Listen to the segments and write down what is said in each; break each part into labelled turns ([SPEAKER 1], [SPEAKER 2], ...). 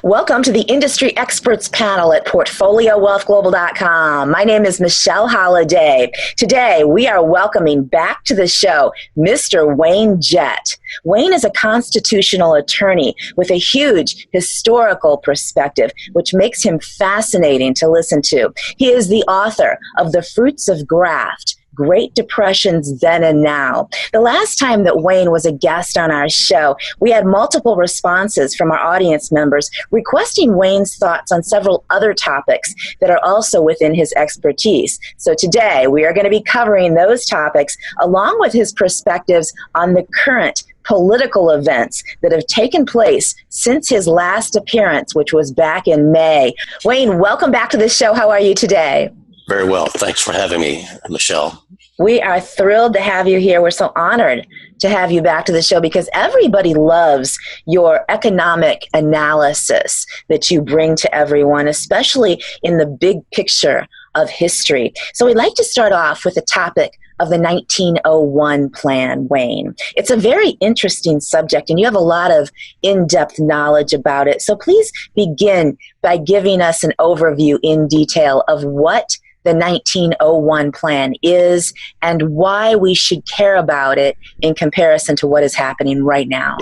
[SPEAKER 1] Welcome to the Industry Experts Panel at PortfolioWealthGlobal.com. My name is Michelle Holliday. Today, we are welcoming back to the show Mr. Wayne Jett. Wayne is a constitutional attorney with a huge historical perspective, which makes him fascinating to listen to. He is the author of The Fruits of Graft, Great Depressions Then and Now. The last time that Wayne was a guest on our show, we had multiple responses from our audience members requesting Wayne's thoughts on several other topics that are also within his expertise. So today, we are going to be covering those topics along with his perspectives on the current political events that have taken place since his last appearance, which was back in May. Wayne, welcome back to the show. How are you today?
[SPEAKER 2] Very well. Thanks for having me, Michelle.
[SPEAKER 1] We are thrilled to have you here. We're so honored to have you back to the show because everybody loves your economic analysis that you bring to everyone, especially in the big picture of history. So we'd like to start off with the topic of the 1901 plan, Wayne. It's a very interesting subject, and you have a lot of in-depth knowledge about it. So please begin by giving us an overview in detail of what the 1901 plan is and why we should care about it in comparison to what is happening right now.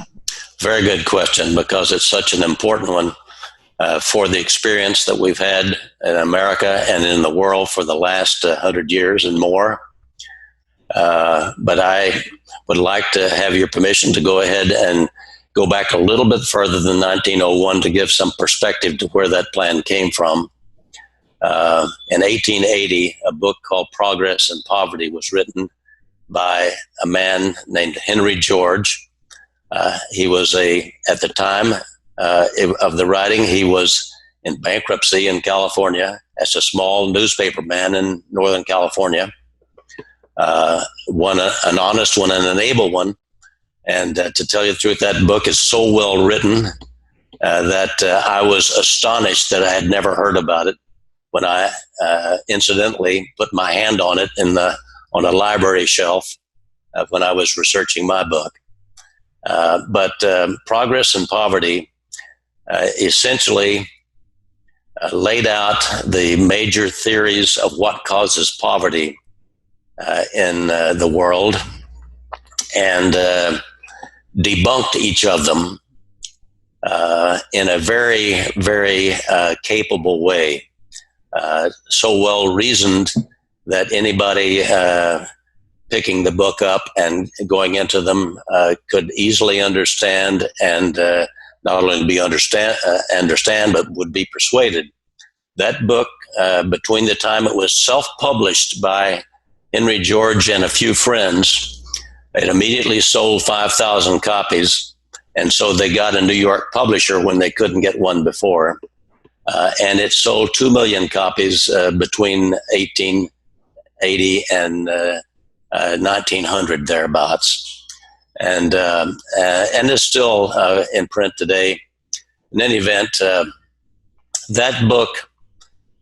[SPEAKER 2] Very good question, because it's such an important one for the experience that we've had in America and in the world for the last 100 years and more. But I would like to have your permission to go ahead and go back a little bit further than 1901 to give some perspective to where that plan came from. In 1880, a book called Progress and Poverty was written by a man named Henry George. He was at the time of the writing, he was in bankruptcy in California as a small newspaper man in Northern California. An honest one and an able one. And to tell you the truth, that book is so well written that I was astonished that I had never heard about it when I incidentally put my hand on it on a library shelf when I was researching my book. But Progress and Poverty essentially laid out the major theories of what causes poverty in the world and debunked each of them in a very, very capable way. So well reasoned that anybody picking the book up and going into them could easily understand and not only understand, but would be persuaded. That book, between the time it was self-published by Henry George and a few friends, it immediately sold 5,000 copies, and so they got a New York publisher when they couldn't get one before. And it sold 2 million copies between 1880 and 1900 thereabouts, and is still in print today. In any event, that book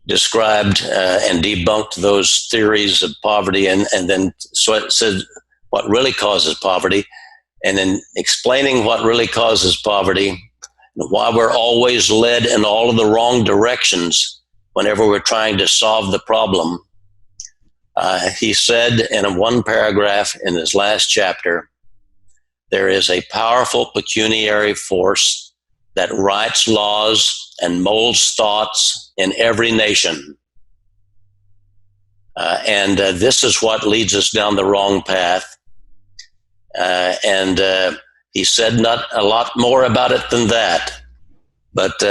[SPEAKER 2] described and debunked those theories of poverty, and then said what really causes poverty, and in explaining what really causes poverty, why we're always led in all of the wrong directions whenever we're trying to solve the problem. He said in one paragraph in his last chapter, there is a powerful pecuniary force that writes laws and molds thoughts in every nation. And this is what leads us down the wrong path. And he said not a lot more about it than that. But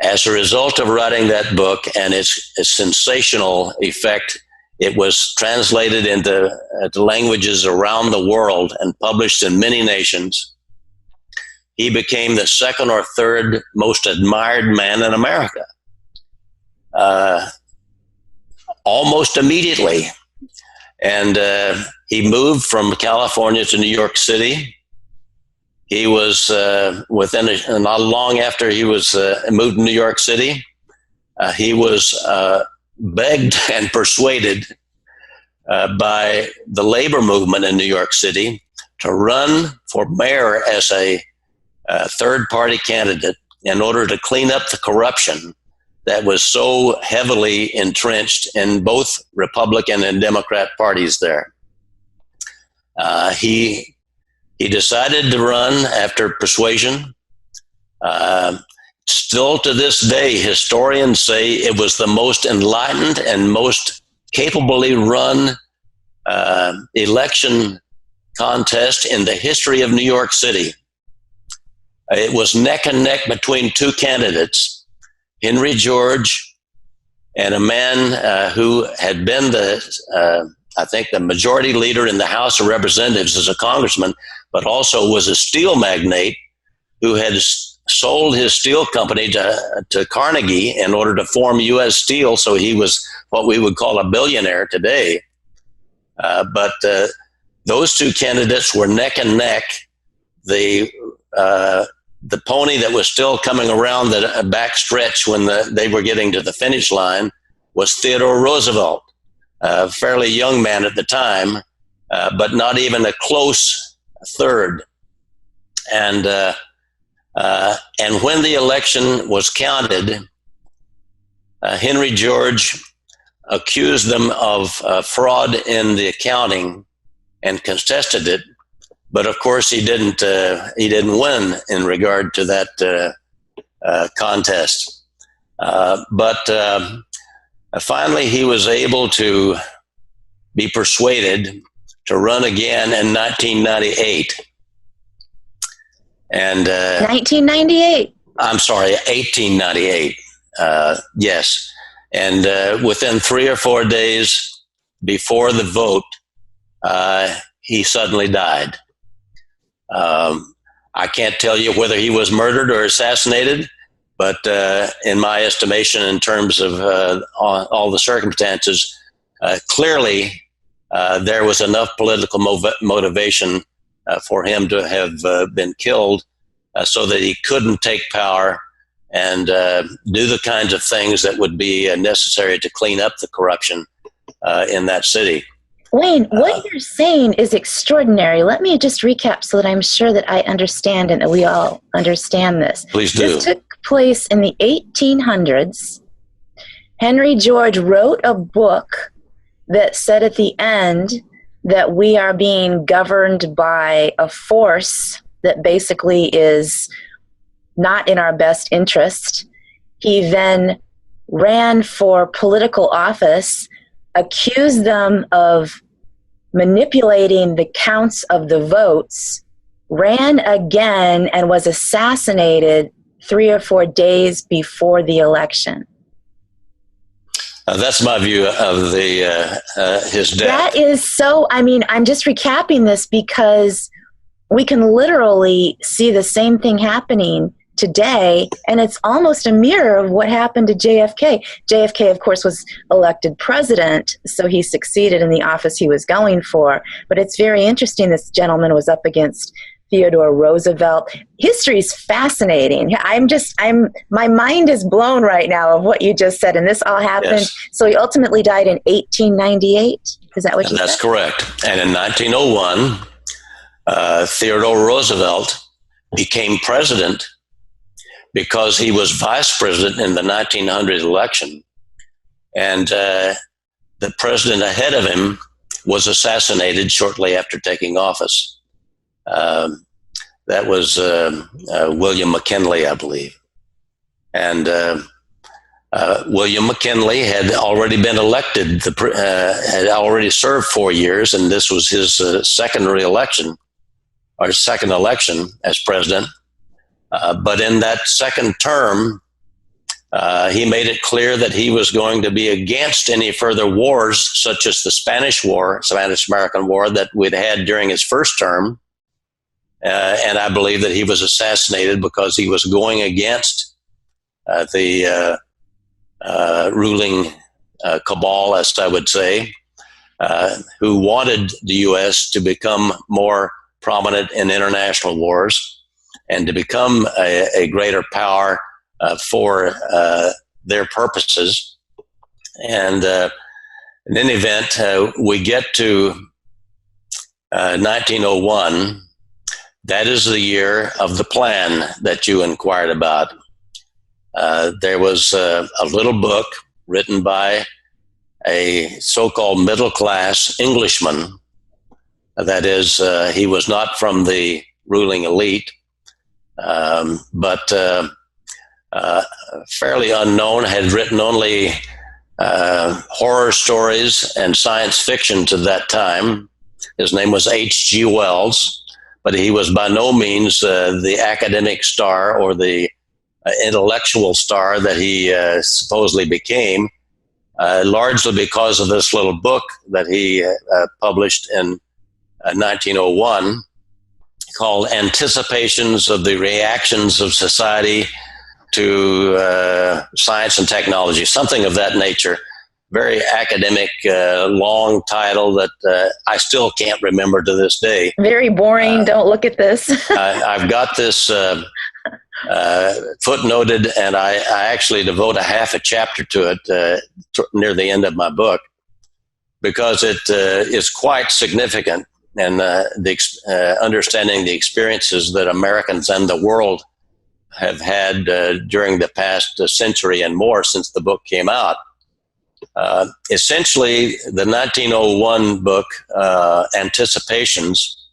[SPEAKER 2] as a result of writing that book and its sensational effect, it was translated into languages around the world and published in many nations. He became the second or third most admired man in America, almost immediately. And he moved from California to New York City. He was not long after he was moved to New York City, he was begged and persuaded by the labor movement in New York City to run for mayor as a third-party candidate in order to clean up the corruption that was so heavily entrenched in both Republican and Democrat parties there. He decided to run after persuasion. Still to this day, historians say it was the most enlightened and most capably run election contest in the history of New York City. It was neck and neck between two candidates, Henry George and a man who had been I think the majority leader in the House of Representatives as a congressman, but also was a steel magnate who had sold his steel company to Carnegie in order to form U.S. Steel. So he was what we would call a billionaire today. But those two candidates were neck and neck. The pony that was still coming around the back stretch when they were getting to the finish line was Theodore Roosevelt, a fairly young man at the time, but not even a close third. And when the election was counted, Henry George accused them of fraud in the accounting and contested it. But of course, he didn't win in regard to that contest. But finally, he was able to be persuaded to run again in 1998. And
[SPEAKER 1] 1998.
[SPEAKER 2] I'm sorry, 1898. Yes. And within 3 or 4 days before the vote, he suddenly died. I can't tell you whether he was murdered or assassinated, but in my estimation, in terms of all the circumstances, clearly there was enough political motivation for him to have been killed so that he couldn't take power and do the kinds of things that would be necessary to clean up the corruption in that city.
[SPEAKER 1] Wayne, what you're saying is extraordinary. Let me just recap so that I'm sure that I understand and that we all understand this.
[SPEAKER 2] Please do.
[SPEAKER 1] This took place in the 1800s. Henry George wrote a book that said at the end that we are being governed by a force that basically is not in our best interest. He then ran for political office, accused them of manipulating the counts of the votes, ran again, and was assassinated 3 or 4 days before the election.
[SPEAKER 2] That's my view of his death.
[SPEAKER 1] That is so, I'm just recapping this because we can literally see the same thing happening today, and it's almost a mirror of what happened to JFK. JFK, of course, was elected president, so he succeeded in the office he was going for. But it's very interesting this gentleman was up against Theodore Roosevelt. History is fascinating. My mind is blown right now of what you just said, and this all happened.
[SPEAKER 2] Yes.
[SPEAKER 1] So he ultimately died in 1898. Is that what you said?
[SPEAKER 2] That's correct. And in 1901, Theodore Roosevelt became president because he was vice president in the 1900 election. And the president ahead of him was assassinated shortly after taking office. That was William McKinley, I believe. And William McKinley had already been elected, had already served 4 years, and this was his second election as president. But in that second term, he made it clear that he was going to be against any further wars, such as the Spanish-American War that we'd had during his first term. And I believe that he was assassinated because he was going against the ruling cabal, as I would say, who wanted the U.S. to become more prominent in international wars and to become a greater power for their purposes. And in any event, we get to 1901. That is the year of the plan that you inquired about. there was a little book written by a so-called middle-class Englishman. That is, he was not from the ruling elite, but fairly unknown, had written only horror stories and science fiction to that time. His name was H.G. Wells, but he was by no means the academic star or the intellectual star that he supposedly became, largely because of this little book that he published in 1901 called Anticipations of the Reactions of Society to Science and Technology, something of that nature. Very academic, long title that I still can't remember to this day.
[SPEAKER 1] Very boring. Don't look at this.
[SPEAKER 2] I've got this footnoted, and I actually devote a half a chapter to it near the end of my book, because it is quite significant, and understanding the experiences that Americans and the world have had during the past century and more since the book came out. Essentially, the 1901 book, Anticipations,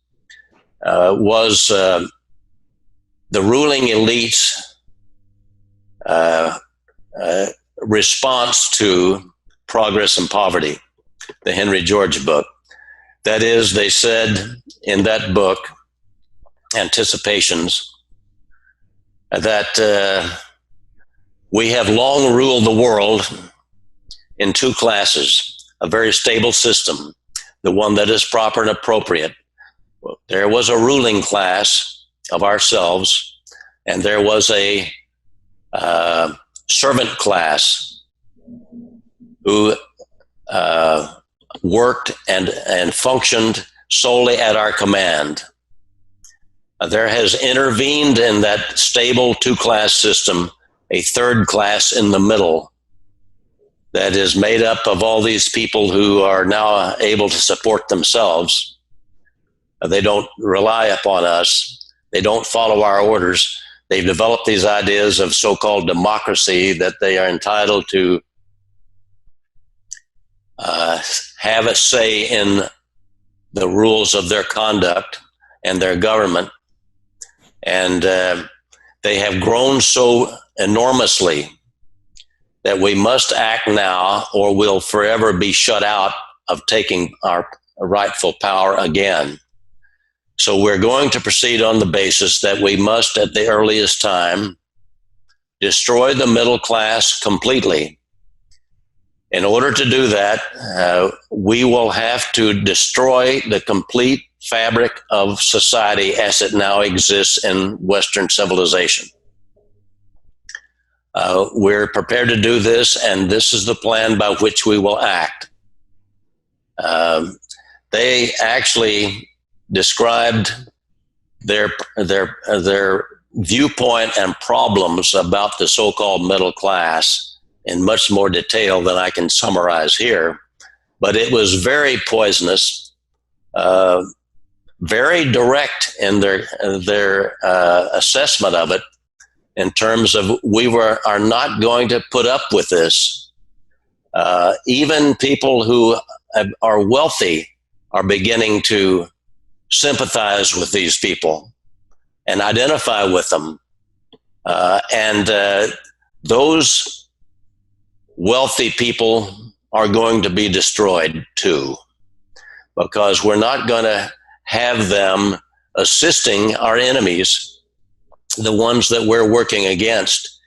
[SPEAKER 2] was the ruling elite's response to Progress and Poverty, the Henry George book. That is, they said in that book, Anticipations, that we have long ruled the world in two classes, a very stable system, the one that is proper and appropriate. There was a ruling class of ourselves, and there was a servant class who worked and functioned solely at our command. There has intervened in that stable two-class system a third class in the middle that is made up of all these people who are now able to support themselves. They don't rely upon us. They don't follow our orders. They've developed these ideas of so-called democracy, that they are entitled to have a say in the rules of their conduct and their government. And they have grown so enormously that we must act now, or we'll forever be shut out of taking our rightful power again. So we're going to proceed on the basis that we must, at the earliest time, destroy the middle class completely. In order to do that, we will have to destroy the complete fabric of society as it now exists in Western civilization. We're prepared to do this, and this is the plan by which we will act. They actually described their viewpoint and problems about the so-called middle class in much more detail than I can summarize here. But it was very poisonous, very direct in their assessment of it, in terms of are not going to put up with this. Even people who are wealthy are beginning to sympathize with these people and identify with them. And those wealthy people are going to be destroyed too, because we're not going to have them assisting our enemies, the ones that we're working against.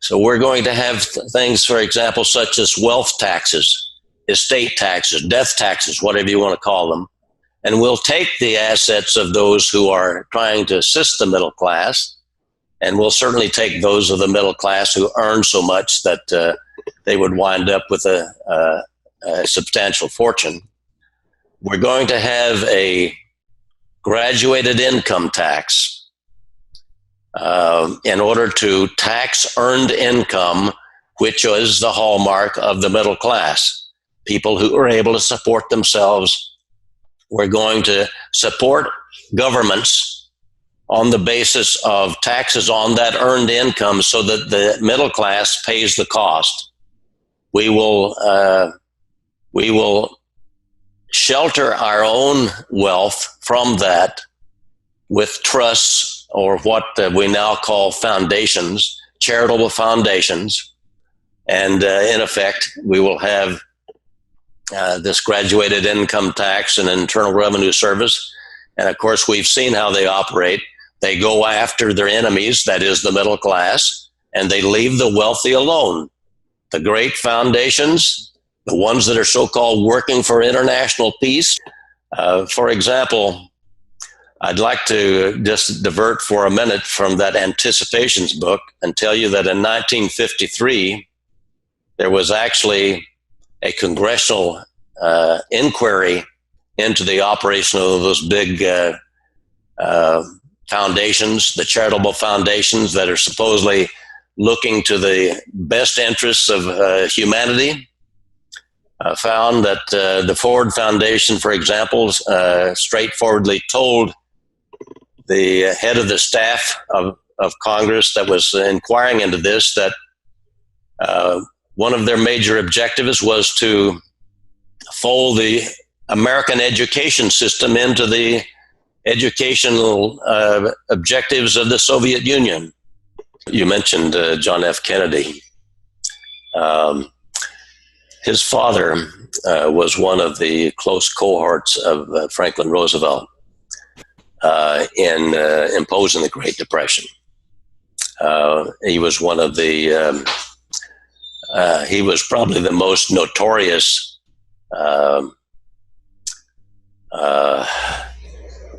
[SPEAKER 2] So we're going to have things, for example, such as wealth taxes, estate taxes, death taxes, whatever you want to call them. And we'll take the assets of those who are trying to assist the middle class, and we'll certainly take those of the middle class who earn so much that they would wind up with a substantial fortune. We're going to have a graduated income tax in order to tax earned income, which is the hallmark of the middle class, people who are able to support themselves. We're going to support governments on the basis of taxes on that earned income so that the middle class pays the cost. We will shelter our own wealth from that with trusts, or what we now call foundations, charitable foundations. And in effect, we will have this graduated income tax and Internal Revenue Service. And of course, we've seen how they operate. They go after their enemies, that is the middle class, and they leave the wealthy alone. The great foundations, the ones that are so-called working for international peace. For example, I'd like to just divert for a minute from that Anticipations book and tell you that in 1953, there was actually a congressional inquiry into the operation of those big foundations, the charitable foundations that are supposedly looking to the best interests of humanity. Found that the Ford Foundation, for example, straightforwardly told the head of the staff of Congress that was inquiring into this that one of their major objectives was to fold the American education system into the educational objectives of the Soviet Union. You mentioned John F. Kennedy. His father was one of the close cohorts of Franklin Roosevelt in imposing the Great Depression. He was one of the, he was probably the most notorious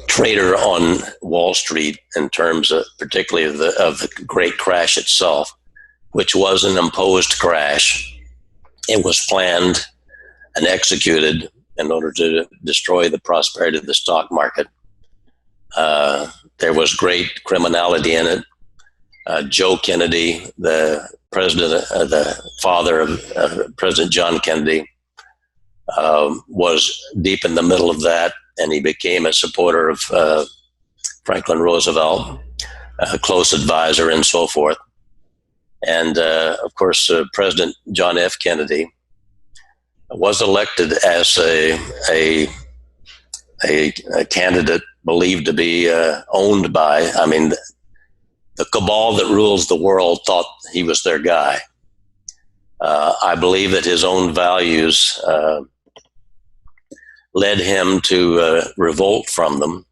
[SPEAKER 2] trader on Wall Street in terms of particularly of the Great Crash itself, which was an imposed crash. It was planned and executed in order to destroy the prosperity of the stock market. There was great criminality in it. Joe Kennedy, the president, the father of President John Kennedy, was deep in the middle of that, and he became a supporter of Franklin Roosevelt, a close advisor, and so forth. And of course, President John F. Kennedy was elected as a candidate believed to be owned by, I mean, the cabal that rules the world thought he was their guy. I believe that his own values led him to revolt from them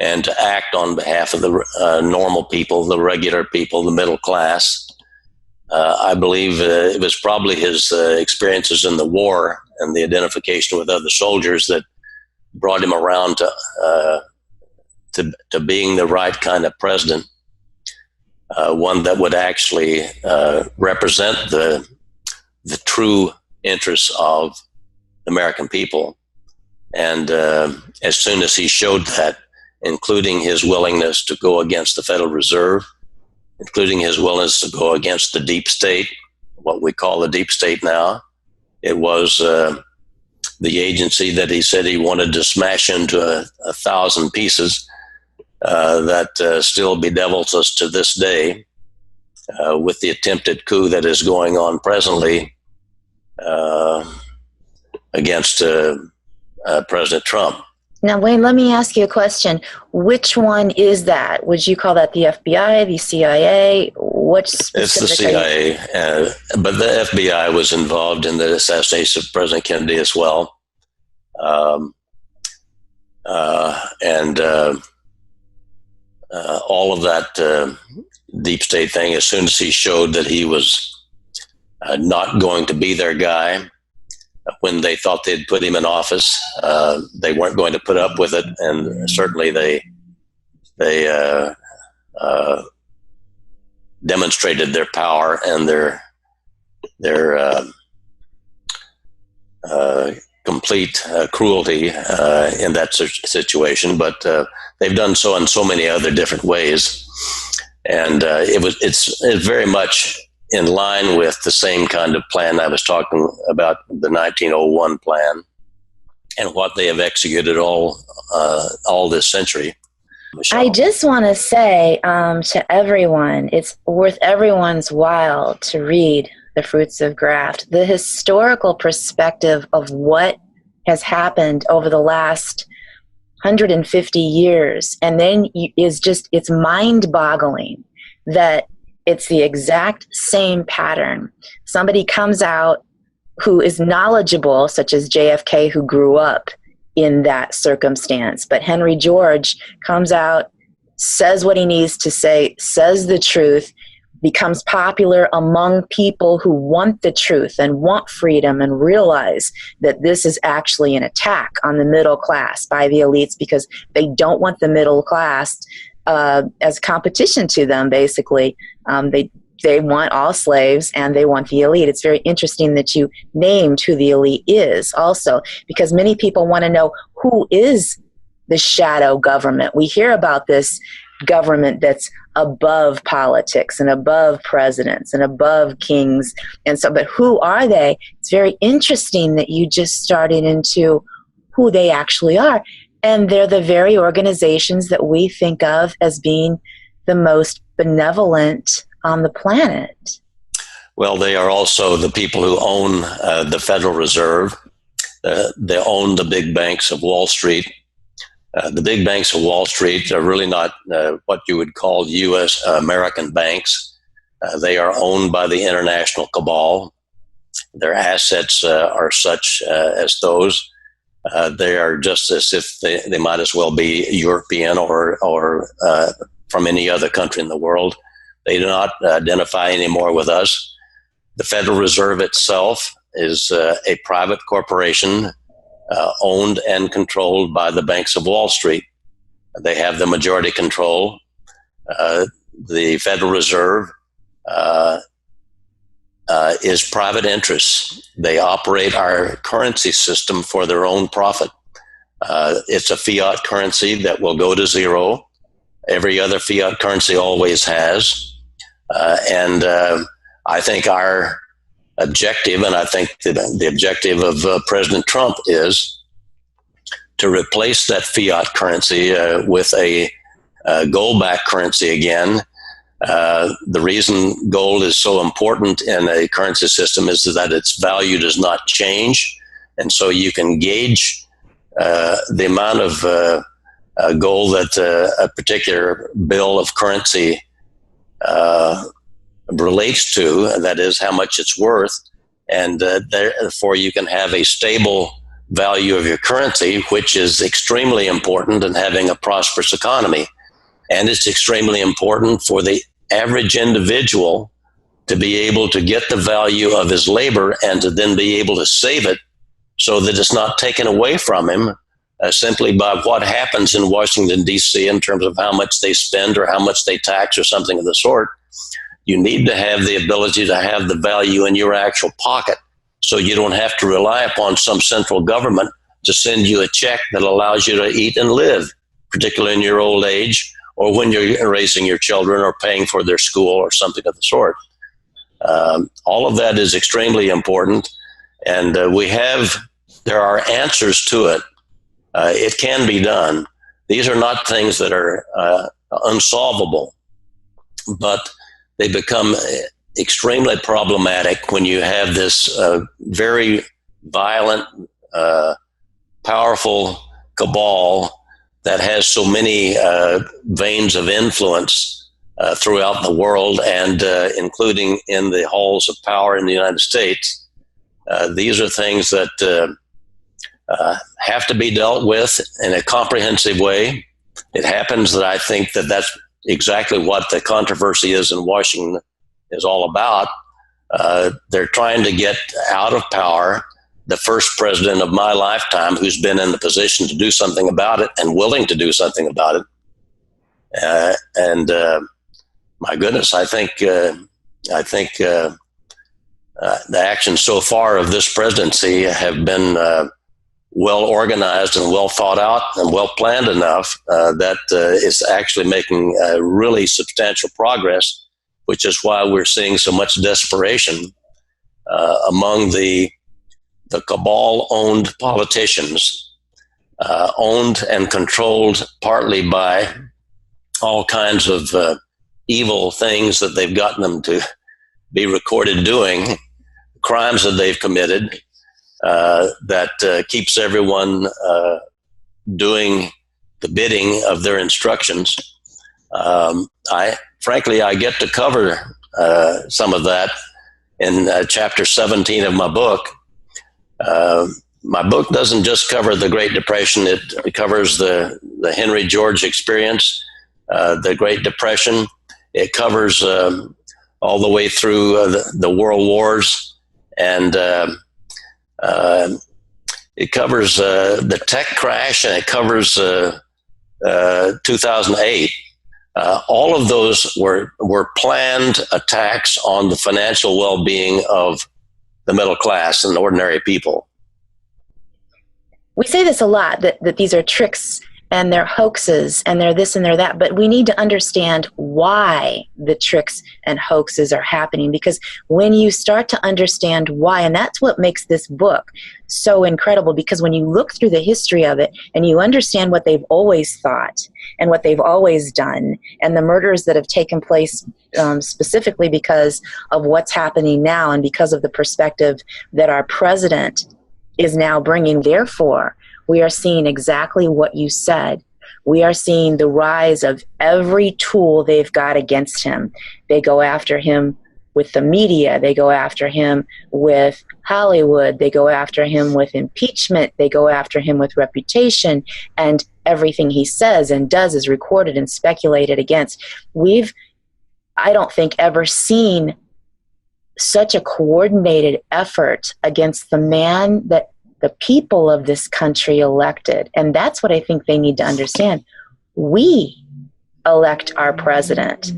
[SPEAKER 2] and to act on behalf of the normal people, the regular people, the middle class. I believe it was probably his experiences in the war and the identification with other soldiers that brought him around to being the right kind of president, one that would actually represent the true interests of the American people. And as soon as he showed that, including his willingness to go against the Federal Reserve, including his willingness to go against the deep state, what we call the deep state now. It was the agency that he said he wanted to smash into 1,000 pieces that still bedevils us to this day with the attempted coup that is going on presently against President Trump.
[SPEAKER 1] Now, Wayne, let me ask you a question. Which one is that? Would you call that the FBI, the CIA? What specifically?
[SPEAKER 2] It's the CIA, but the FBI was involved in the assassination of President Kennedy as well. And all of that deep state thing, as soon as he showed that he was not going to be their guy, when they thought they'd put him in office, they weren't going to put up with it, and certainly they demonstrated their power and their complete cruelty in that situation. But they've done so in so many other different ways, and it's very much in line with the same kind of plan I was talking about, the 1901 plan, and what they have executed all this century.
[SPEAKER 1] I
[SPEAKER 2] Michelle?
[SPEAKER 1] just want to say to everyone, it's worth everyone's while to read The Fruits of Graft, the historical perspective of what has happened over the last 150 years. And then it's mind boggling that it's the exact same pattern. Somebody comes out who is knowledgeable, such as JFK, who grew up in that circumstance. But Henry George comes out, says what he needs to say, says the truth, becomes popular among people who want the truth and want freedom and realize that this is actually an attack on the middle class by the elites because they don't want the middle class as competition to them, basically. They want all slaves and they want the elite. It's very interesting that you named who the elite is also, because many people want to know who is the shadow government. We hear about this government that's above politics and above presidents and above kings. And so, but who are they? It's very interesting that you just started into who they actually are. And they're the very organizations that we think of as being the most benevolent on the planet.
[SPEAKER 2] Well, they are also the people who own the Federal Reserve. They own the big banks of Wall Street. The big banks of Wall Street are really not what you would call U.S. American banks. They are owned by the international cabal. Their assets are such as those. They are just as if they might as well be European or from any other country in the world. They do not identify anymore with us. The Federal Reserve itself is a private corporation owned and controlled by the banks of Wall Street. They have the majority control. The Federal Reserve is private interests. They operate our currency system for their own profit. It's a fiat currency that will go to zero. Every other fiat currency always has. And I think our objective, and I think the objective of President Trump is to replace that fiat currency with a gold-backed currency again. The reason gold is so important in a currency system is that its value does not change. And so you can gauge the amount of gold that a particular bill of currency relates to, that is how much it's worth, and therefore you can have a stable value of your currency, which is extremely important in having a prosperous economy. And it's extremely important for the average individual to be able to get the value of his labor and to then be able to save it so that it's not taken away from him simply by what happens in Washington, D.C. in terms of how much they spend or how much they tax or something of the sort. You need to have the ability to have the value in your actual pocket so you don't have to rely upon some central government to send you a check that allows you to eat and live, particularly in your old age or when you're raising your children or paying for their school or something of the sort. All of that is extremely important, and there are answers to it. It can be done. These are not things that are unsolvable, but they become extremely problematic when you have this very violent, powerful cabal that has so many veins of influence throughout the world and including in the halls of power in the United States. These are things that have to be dealt with in a comprehensive way. It happens that I think that that's exactly what the controversy is in Washington is all about. They're trying to get out of power the first president of my lifetime who's been in the position to do something about it and willing to do something about it. My goodness, I think the actions so far of this presidency have been well organized and well thought out and well planned enough that it's actually making really substantial progress, which is why we're seeing so much desperation among the cabal-owned politicians, owned and controlled partly by all kinds of evil things that they've gotten them to be recorded doing, crimes that they've committed, that keeps everyone doing the bidding of their instructions. I get to cover some of that in chapter 17 of my book. My book doesn't just cover the Great Depression. It covers the Henry George experience, the Great Depression. It covers all the way through the World Wars, and it covers the tech crash, and it covers 2008. All of those were planned attacks on the financial well-being of the middle class and ordinary people.
[SPEAKER 1] We say this a lot, that these are tricks and they're hoaxes and they're this and they're that, but we need to understand why the tricks and hoaxes are happening, because when you start to understand why, and that's what makes this book so incredible, because when you look through the history of it and you understand what they've always thought and what they've always done and the murders that have taken place specifically because of what's happening now and because of the perspective that our president is now bringing. Therefore, we are seeing exactly what you said. We are seeing the rise of every tool they've got against him. They go after him with the media. They go after him with Hollywood. They go after him with impeachment. They go after him with reputation. And everything he says and does is recorded and speculated against. I don't think, ever seen such a coordinated effort against the man that the people of this country elected. And that's what I think they need to understand. We elect our president.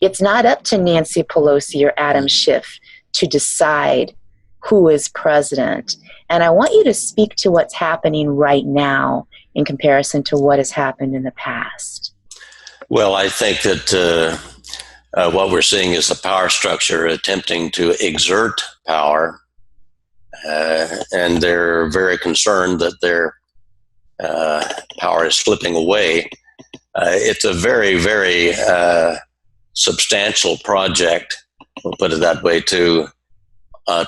[SPEAKER 1] It's not up to Nancy Pelosi or Adam Schiff to decide who is president. And I want you to speak to what's happening right now in comparison to what has happened in the past.
[SPEAKER 2] Well, I think that what we're seeing is a power structure attempting to exert power, and they're very concerned that their power is slipping away. It's a very, very substantial project, we'll put it that way, to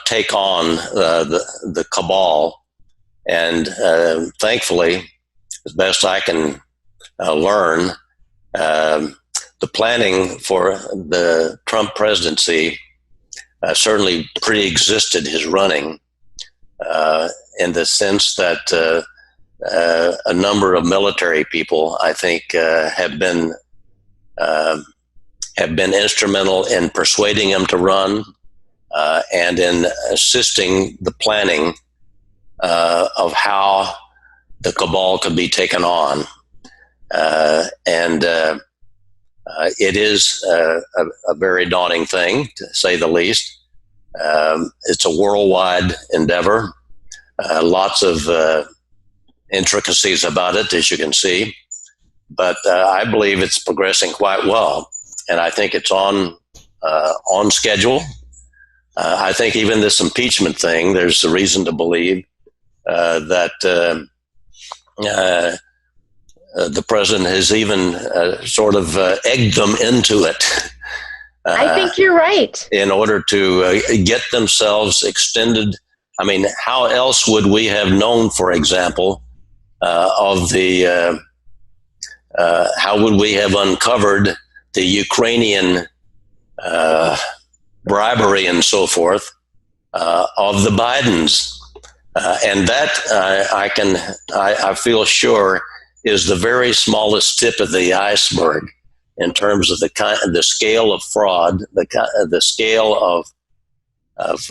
[SPEAKER 2] take on the cabal. And thankfully, as best I can learn, the planning for the Trump presidency certainly pre-existed his running, in the sense that a number of military people, I think, have been instrumental in persuading him to run, and in assisting the planning of how the cabal could be taken on. It is a very daunting thing, to say the least. It's a worldwide endeavor. Lots of intricacies about it, as you can see. But I believe it's progressing quite well. And I think it's on schedule. I think even this impeachment thing, there's a reason to believe that the president has even sort of egged them into it.
[SPEAKER 1] I think you're right.
[SPEAKER 2] In order to get themselves extended. I mean, how else would we have known, for example, how would we have uncovered the Ukrainian bribery and so forth of the Bidens? And that I feel sure is the very smallest tip of the iceberg in terms of the scale of fraud, the scale of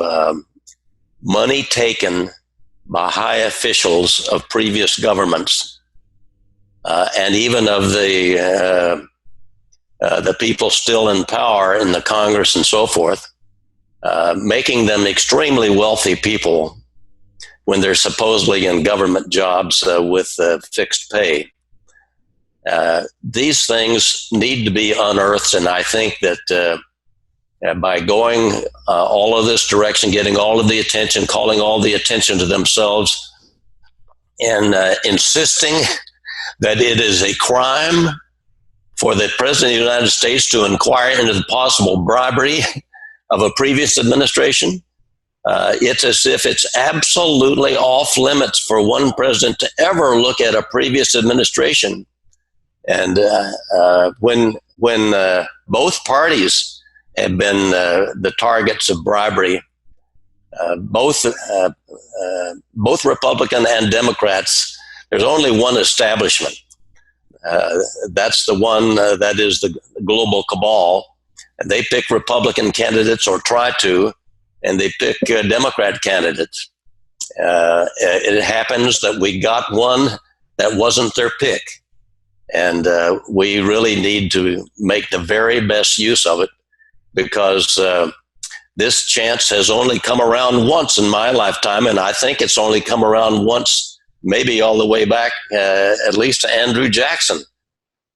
[SPEAKER 2] money taken by high officials of previous governments, and even of the people still in power in the Congress and so forth, making them extremely wealthy people when they're supposedly in government jobs with fixed pay. These things need to be unearthed, and I think that by going all of this direction, getting all of the attention, calling all the attention to themselves, and insisting that it is a crime for the President of the United States to inquire into the possible bribery of a previous administration. It's as if it's absolutely off limits for one president to ever look at a previous administration. And when both parties have been the targets of bribery, both Republican and Democrats, there's only one establishment. That's the one that is the global cabal. And they pick Republican candidates, or try to, and they pick Democrat candidates. It happens that we got one that wasn't their pick. And we really need to make the very best use of it, because this chance has only come around once in my lifetime, and I think it's only come around once, maybe all the way back at least to Andrew Jackson.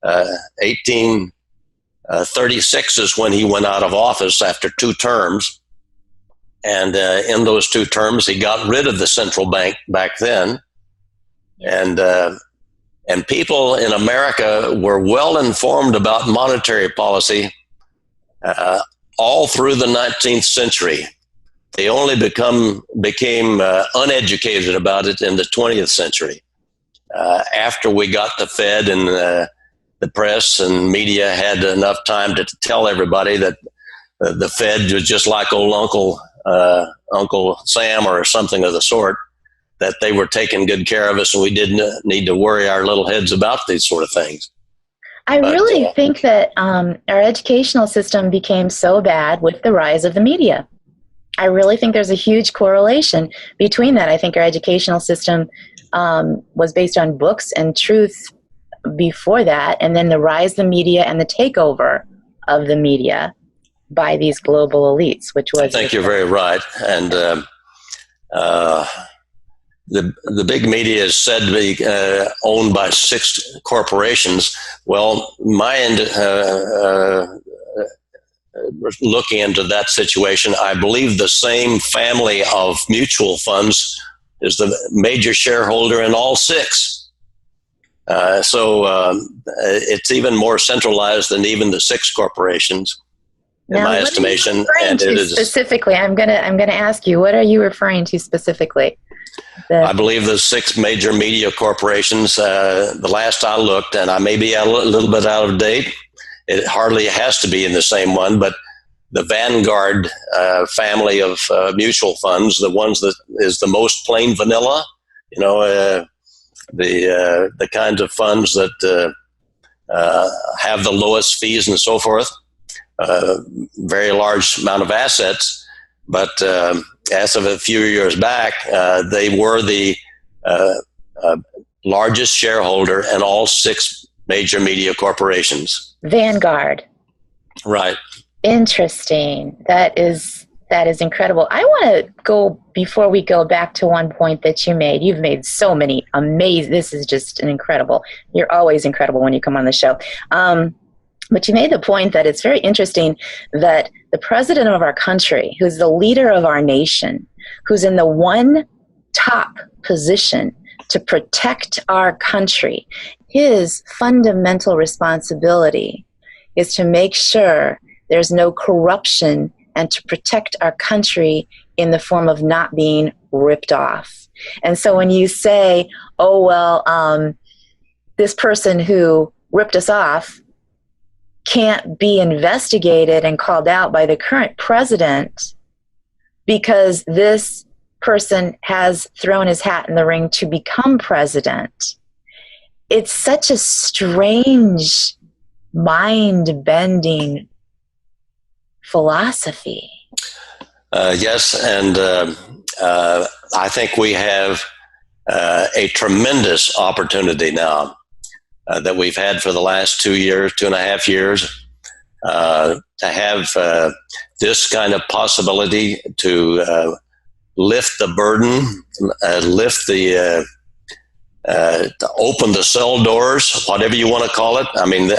[SPEAKER 2] 1836 is when he went out of office after 2 terms. And in those 2 terms, he got rid of the central bank back then. And people in America were well informed about monetary policy all through the 19th century. They only became uneducated about it in the 20th century. After we got the Fed, and the press and media had enough time to tell everybody that the Fed was just like old Uncle Sam or something of the sort, that they were taking good care of us and we didn't need to worry our little heads about these sort of things.
[SPEAKER 1] I really think that our educational system became so bad with the rise of the media. I really think there's a huge correlation between that. I think our educational system was based on books and truth before that, and then the rise of the media and the takeover of the media by these global elites, which was... I
[SPEAKER 2] think you're very right. And the big media is said to be owned by 6 corporations. Well, my end, looking into that situation, I believe the same family of mutual funds is the major shareholder in all 6. So it's even more centralized than even the 6 corporations, in my estimation.
[SPEAKER 1] And it is specifically. I'm gonna ask you, what are you referring to specifically?
[SPEAKER 2] I believe the 6 major media corporations. The last I looked, and I may be a little bit out of date, it hardly has to be in the same one, but the Vanguard family of mutual funds, the ones that is the most plain vanilla, the kinds of funds that have the lowest fees and so forth, very large amount of assets, but as of a few years back, they were the largest shareholder in all 6 major media corporations.
[SPEAKER 1] Vanguard.
[SPEAKER 2] Right.
[SPEAKER 1] Interesting. That is incredible. I want to go, before we go, back to one point that you made. You've made so many amazing, this is just an incredible. You're always incredible when you come on the show. But you made the point that it's very interesting that the president of our country, who's the leader of our nation, who's in the one top position to protect our country, his fundamental responsibility is to make sure there's no corruption and to protect our country in the form of not being ripped off. And so when you say, oh, well, this person who ripped us off can't be investigated and called out by the current president because this person has thrown his hat in the ring to become president. It's such a strange, mind-bending philosophy.
[SPEAKER 2] Yes, and I think we have a tremendous opportunity now that we've had for the last 2.5 years, to have this kind of possibility to lift the burden, to open the cell doors, whatever you want to call it. I mean,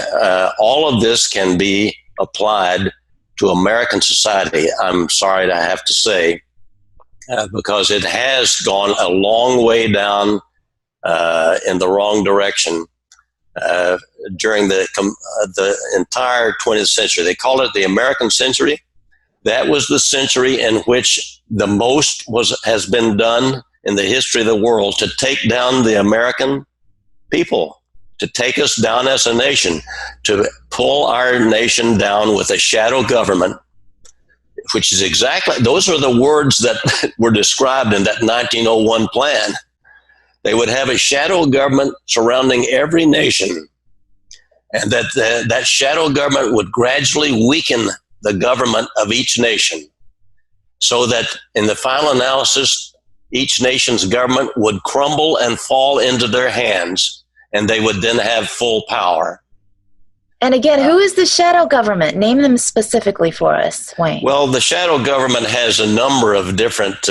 [SPEAKER 2] all of this can be applied to American society, I'm sorry to have to say, because it has gone a long way down in the wrong direction. during the entire 20th century. They called it the American century. That was the century in which the most has been done in the history of the world to take down the American people, to take us down as a nation, to pull our nation down with a shadow government, which is exactly, those are the words that were described in that 1901 plan. They would have a shadow government surrounding every nation, and that shadow government would gradually weaken the government of each nation, so that in the final analysis, each nation's government would crumble and fall into their hands, and they would then have full power.
[SPEAKER 1] And again, who is the shadow government? Name them specifically for us, Wayne.
[SPEAKER 2] Well, the shadow government has a number of different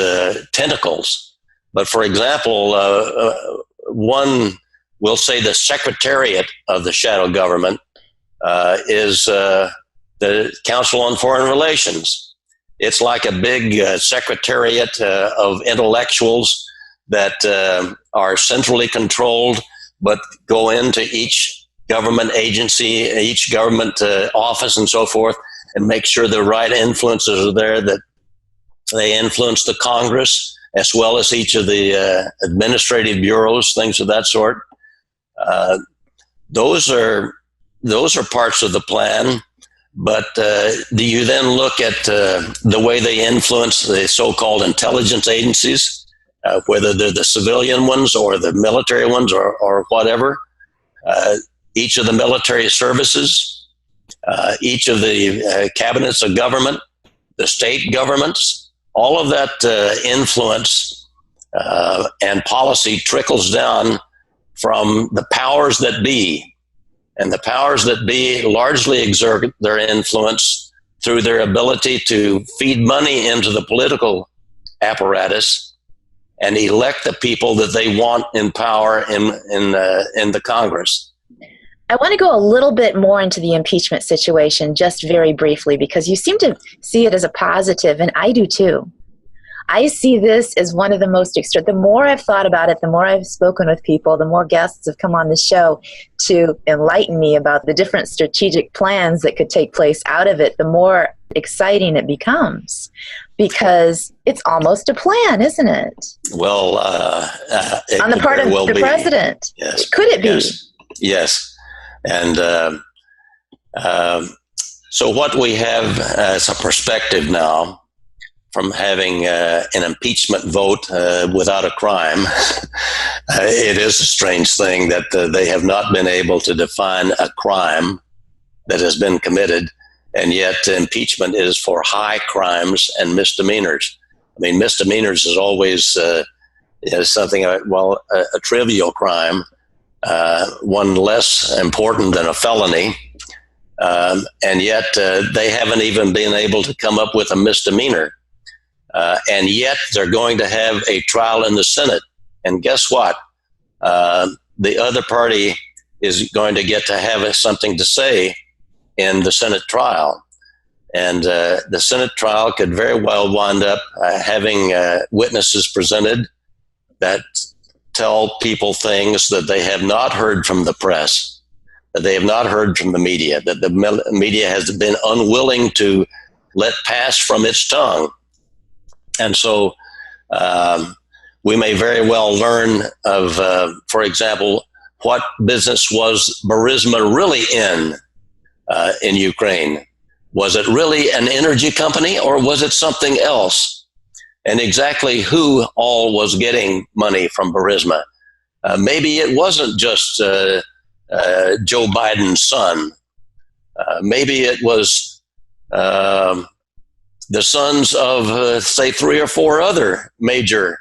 [SPEAKER 2] tentacles. But for example, one, we'll say the secretariat of the shadow government is the Council on Foreign Relations. It's like a big secretariat of intellectuals that are centrally controlled, but go into each government agency, each government office and so forth, and make sure the right influences are there, that they influence the Congress as well as each of the administrative bureaus, things of that sort. Those are parts of the plan. But do you then look at the way they influence the so-called intelligence agencies, whether they're the civilian ones or the military ones or whatever? Each of the military services, each of the cabinets of government, the state governments, all of that influence and policy trickles down from the powers that be. And the powers that be largely exert their influence through their ability to feed money into the political apparatus and elect the people that they want in power in the Congress.
[SPEAKER 1] I want to go a little bit more into the impeachment situation just very briefly, because you seem to see it as a positive, and I do too. I see this as one of the most extreme. The more I've thought about it, the more I've spoken with people, the more guests have come on the show to enlighten me about the different strategic plans that could take place out of it, the more exciting it becomes, because it's almost a plan, isn't it?
[SPEAKER 2] Well,
[SPEAKER 1] on the part of the president.
[SPEAKER 2] Yes.
[SPEAKER 1] Could it be?
[SPEAKER 2] Yes. And so what we have as a perspective now, from having an impeachment vote without a crime, it is a strange thing that they have not been able to define a crime that has been committed, and yet impeachment is for high crimes and misdemeanors. I mean, misdemeanors is always something, a trivial crime, one less important than a felony, and yet they haven't even been able to come up with a misdemeanor. And yet they're going to have a trial in the Senate. And guess what? The other party is going to get to have something to say in the Senate trial. And the Senate trial could very well wind up having witnesses presented that tell people things that they have not heard from the press, that they have not heard from the media, that the media has been unwilling to let pass from its tongue. And so we may very well learn of, for example, what business was Burisma really in Ukraine? Was it really an energy company, or was it something else? And exactly who all was getting money from Burisma? Maybe it wasn't just Joe Biden's son. Maybe it was the sons of, say, 3 or 4 other major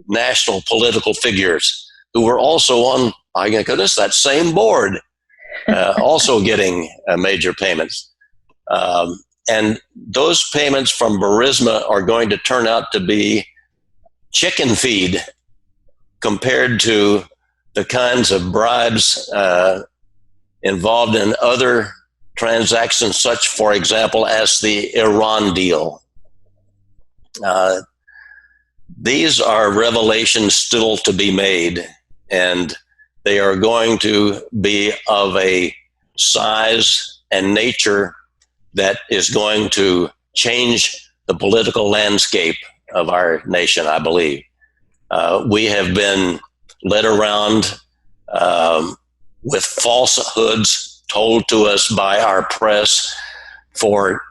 [SPEAKER 2] national political figures who were also on, my goodness, that same board, also getting major payments. And those payments from Burisma are going to turn out to be chicken feed compared to the kinds of bribes involved in other transactions, such, for example, as the Iran deal. These are revelations still to be made, and they are going to be of a size and nature that is going to change the political landscape of our nation, I believe. We have been led around with falsehoods told to us by our press for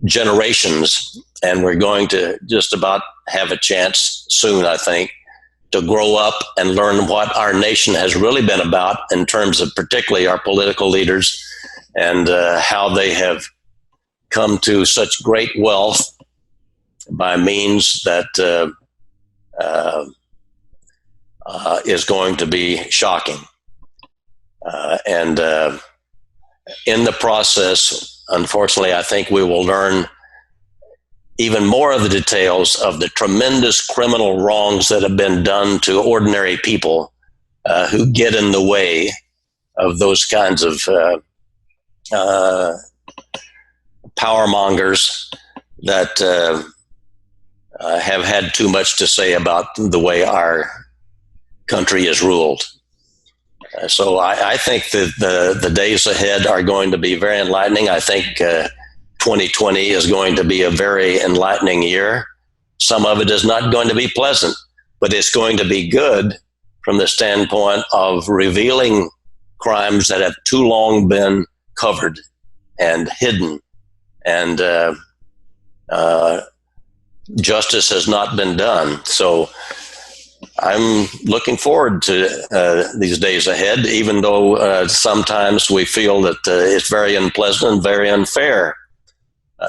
[SPEAKER 2] generations, and we're going to just about have a chance soon, I think, to grow up and learn what our nation has really been about in terms of particularly our political leaders and how they have come to such great wealth by means that is going to be shocking. And in the process, unfortunately, I think we will learn even more of the details of the tremendous criminal wrongs that have been done to ordinary people who get in the way of those kinds of power mongers that have had too much to say about the way our country is ruled. So I think that the days ahead are going to be very enlightening. I think 2020 is going to be a very enlightening year. Some of it is not going to be pleasant, but it's going to be good from the standpoint of revealing crimes that have too long been covered and hidden, and justice has not been done. So I'm looking forward to these days ahead, even though sometimes we feel that it's very unpleasant and very unfair.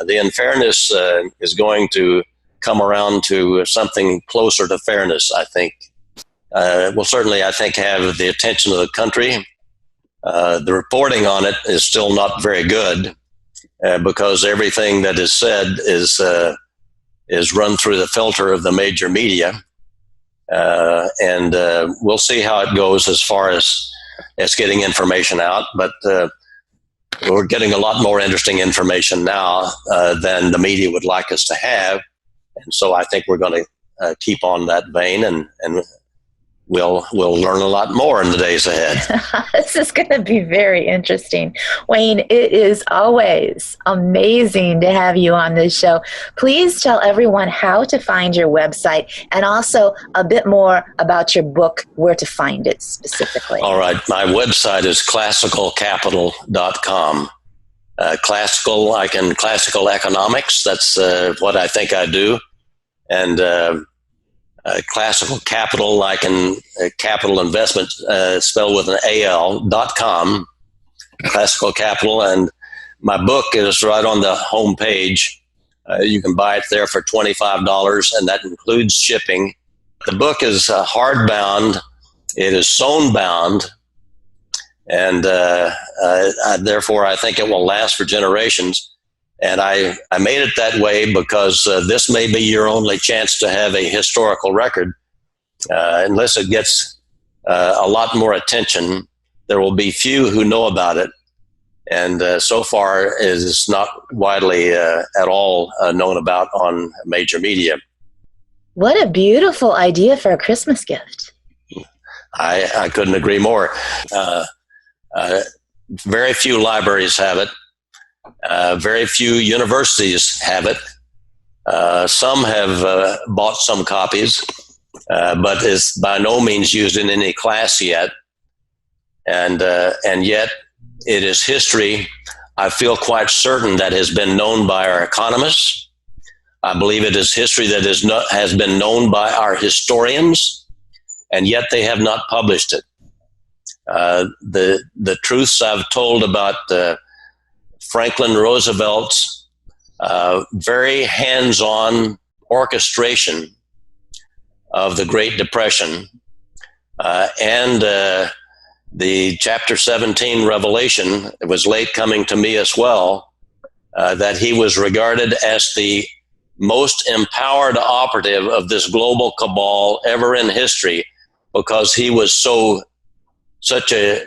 [SPEAKER 2] The unfairness is going to come around to something closer to fairness, I think. Will certainly, I think, have the attention of the country. The reporting on it is still not very good because everything that is said is run through the filter of the major media. And we'll see how it goes as far as getting information out. But we're getting a lot more interesting information now than the media would like us to have. And so I think we're going to keep on that vein, and we'll learn a lot more in the days ahead.
[SPEAKER 1] This is going to be very interesting. Wayne, it is always amazing to have you on this show. Please tell everyone how to find your website and also a bit more about your book, where to find it specifically.
[SPEAKER 2] All right. My website is classicalcapital.com. Classical, like in classical economics. That's what I think I do. And classical capital, like in capital investment, spelled with an AL.com, classical capital. And my book is right on the home page. You can buy it there for $25, and that includes shipping. The book is hardbound. It is sewn bound. And therefore, I think it will last for generations. And I made it that way because this may be your only chance to have a historical record. Unless it gets a lot more attention, there will be few who know about it. And so far, it is not widely at all known about on major media.
[SPEAKER 1] What a beautiful idea for a Christmas gift.
[SPEAKER 2] I couldn't agree more. Very few libraries have it. Very few universities have it. Some have bought some copies, but is by no means used in any class yet. And yet it is history, I feel quite certain, that has been known by our economists. I believe it is history that has been known by our historians, and yet they have not published it. The truths I've told about Franklin Roosevelt's very hands-on orchestration of the Great Depression and the Chapter 17 revelation, it was late coming to me as well, that he was regarded as the most empowered operative of this global cabal ever in history, because he was such a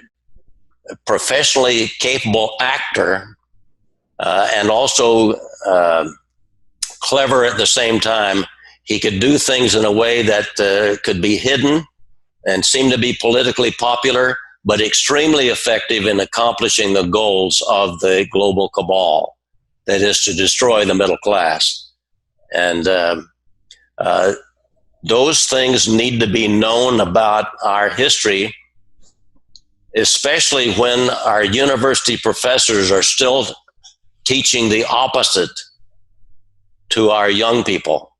[SPEAKER 2] professionally capable actor and also clever at the same time. He could do things in a way that could be hidden and seem to be politically popular, but extremely effective in accomplishing the goals of the global cabal, that is to destroy the middle class. And those things need to be known about our history, especially when our university professors are still teaching the opposite to our young people.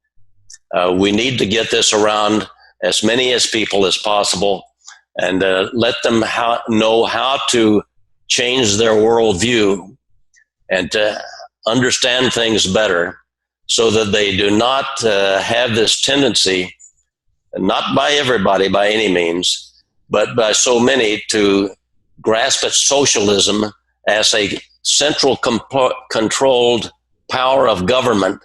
[SPEAKER 2] We need to get this around as many as people as possible, and let them know how to change their worldview and to understand things better, so that they do not have this tendency, not by everybody by any means, but by so many, to grasp at socialism as a central controlled power of government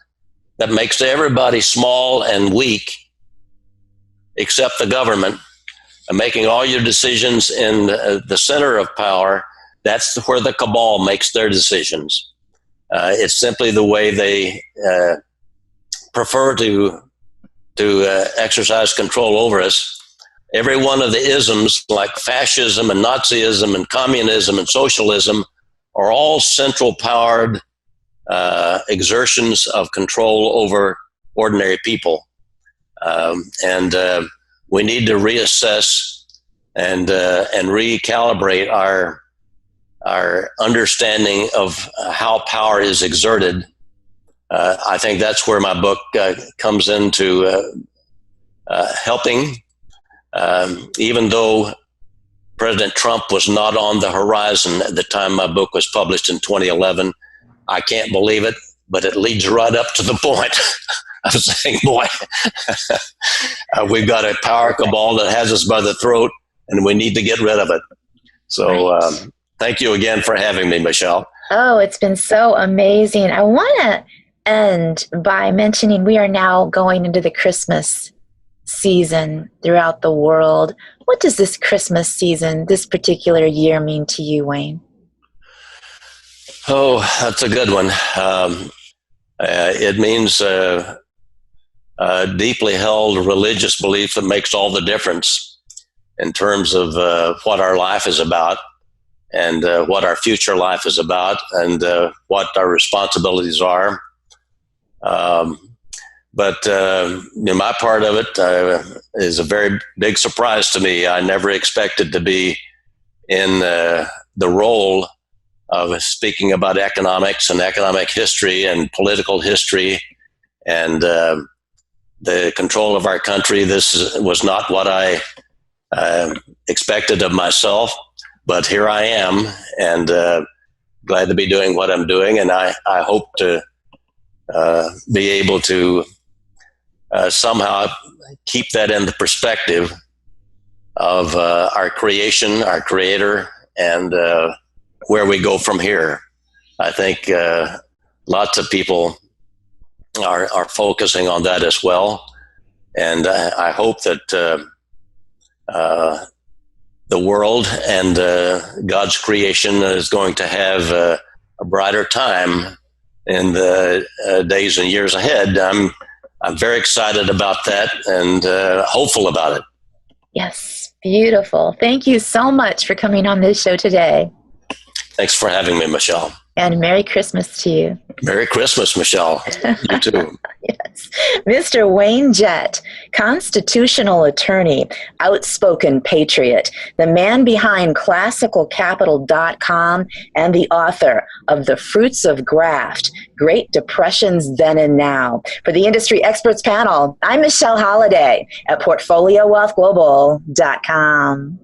[SPEAKER 2] that makes everybody small and weak except the government, and making all your decisions in the center of power. That's where the cabal makes their decisions. It's simply the way they prefer to exercise control over us. Every one of the isms, like fascism and Nazism and communism and socialism, are all central powered exertions of control over ordinary people. And we need to reassess and recalibrate our understanding of how power is exerted. I think that's where my book comes into helping. Even though President Trump was not on the horizon at the time my book was published in 2011, I can't believe it, but it leads right up to the point of saying, boy, we've got a power cabal that has us by the throat, and we need to get rid of it. So thank you again for having me, Michelle.
[SPEAKER 1] Oh, it's been so amazing. I want to end by mentioning we are now going into the Christmas season throughout the world. What does this Christmas season, this particular year, mean to you, Wayne?
[SPEAKER 2] Oh, that's a good one. It means a deeply held religious belief that makes all the difference in terms of what our life is about, and what our future life is about, and what our responsibilities are. But my part of it is a very big surprise to me. I never expected to be in the role of speaking about economics and economic history and political history and the control of our country. This was not what I expected of myself, but here I am, and glad to be doing what I'm doing. And I hope to be able to somehow keep that in the perspective of our creation, our creator, and where we go from here. I think lots of people are focusing on that as well. And I hope that the world and God's creation is going to have a brighter time in the days and years ahead. I'm very excited about that and hopeful about it.
[SPEAKER 1] Yes, beautiful. Thank you so much for coming on this show today.
[SPEAKER 2] Thanks for having me, Michelle.
[SPEAKER 1] And Merry Christmas to you.
[SPEAKER 2] Merry Christmas, Michelle. You too.
[SPEAKER 1] Yes. Mr. Wayne Jett, constitutional attorney, outspoken patriot, the man behind classicalcapital.com, and the author of The Fruits of Graft, Great Depressions Then and Now. For the Industry Experts Panel, I'm Michelle Holliday at PortfolioWealthGlobal.com.